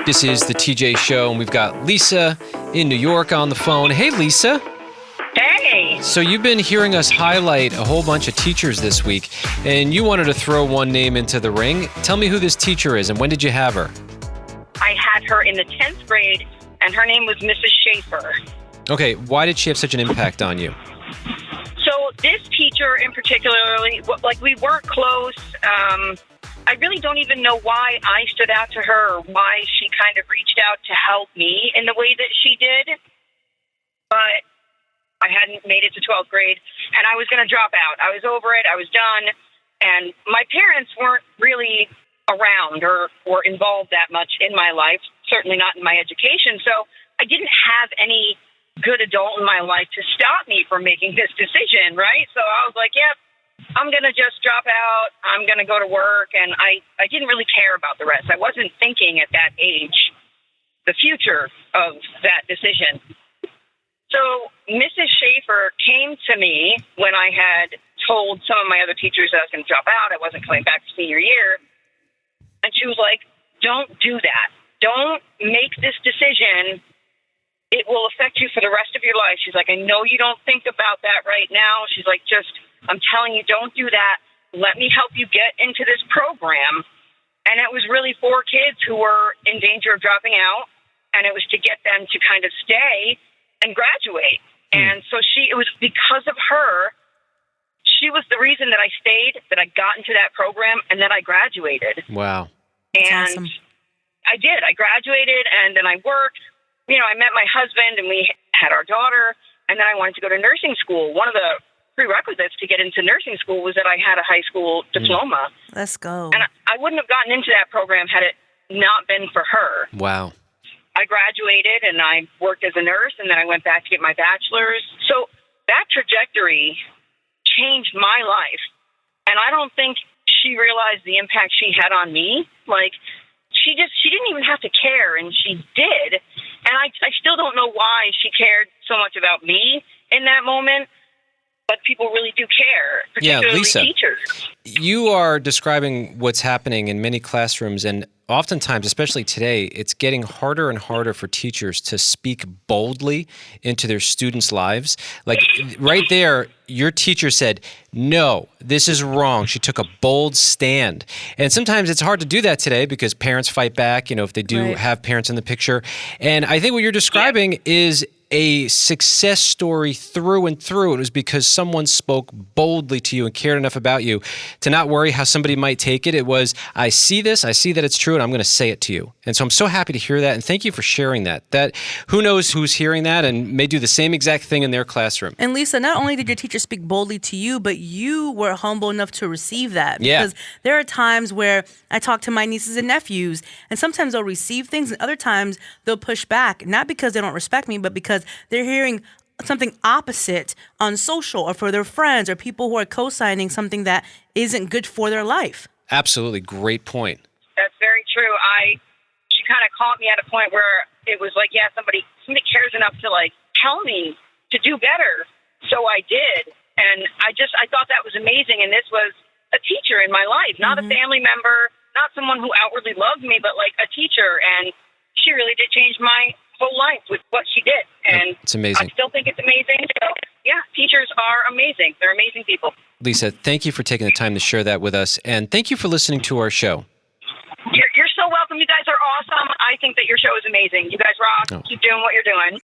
This is the TJ Show, and we've got Lisa in New York on the phone. Hey, Lisa. Hey. So you've been hearing us highlight a whole bunch of teachers this week, and you wanted to throw one name into the ring. Tell me who this teacher is, and when did you have her? I had her in the 10th grade, and her name was Mrs. Schaefer. Okay, why did she have such an impact on you? So this teacher in particularly, like we weren't close. I really don't even know why I stood out to her or why she kind of reached out to help me in the way that she did. But I hadn't made it to 12th grade, and I was going to drop out. I was over it. I was done. And my parents weren't really around or involved that much in my life, certainly not in my education. So I didn't have any good adult in my life to stop me from making this decision, right? So I was like, yep, I'm going to just drop out. I'm going to go to work. And I didn't really care about the rest. I wasn't thinking at that age the future of that decision. So Mrs. Schaefer came to me when I had told some of my other teachers that I was going to drop out. I wasn't coming back for senior year. And she was like, don't do that. Don't make this decision. It will affect you for the rest of your life. She's like, I know you don't think about that right now. She's like, I'm telling you, don't do that. Let me help you get into this program. And it was really for kids who were in danger of dropping out. And it was to get them to kind of stay and graduate. And so it was because of her. She was the reason that I stayed, that I got into that program, and that I graduated. Wow. And That's awesome. I did. I graduated, and then I worked. You know, I met my husband, and we had our daughter, and then I wanted to go to nursing school. One of the prerequisites to get into nursing school was that I had a high school diploma. Let's go. And I wouldn't have gotten into that program had it not been for her. Wow. I graduated, and I worked as a nurse, and then I went back to get my bachelor's. So that trajectory changed my life. And I don't think she realized the impact she had on me. Like, she didn't even have to care, and she did. And I still don't know why she cared so much about me in that moment, but people really do care, particularly Lisa, teachers. You are describing what's happening in many classrooms, and oftentimes, especially today, it's getting harder and harder for teachers to speak boldly into their students' lives. Like right there, your teacher said, no, this is wrong. She took a bold stand. And sometimes it's hard to do that today because parents fight back, if they do have parents in the picture. And I think what you're describing is a success story through and through. It was because someone spoke boldly to you and cared enough about you to not worry how somebody might take it. It was, I see this, I see that it's true, and I'm going to say it to you. And so I'm so happy to hear that, and thank you for sharing that. That who knows who's hearing that and may do the same exact thing in their classroom. And Lisa, not only did your teacher speak boldly to you, but you were humble enough to receive that. Because there are times where I talk to my nieces and nephews, and sometimes they'll receive things, and other times they'll push back, not because they don't respect me, but because they're hearing something opposite on social or for their friends or people who are co-signing something that isn't good for their life. Absolutely. Great point. That's very true. She kind of caught me at a point where it was like, yeah, somebody cares enough to tell me to do better. So I did. And I thought that was amazing. And this was a teacher in my life, not a family member, not someone who outwardly loved me, but like a teacher. And she really did change my whole life with what she did. And it's amazing. I still think it's amazing. So yeah, teachers are amazing. They're amazing people. Lisa, thank you for taking the time to share that with us. And thank you for listening to our show. You're so welcome. You guys are awesome. I think that your show is amazing. You guys rock. Keep doing what you're doing.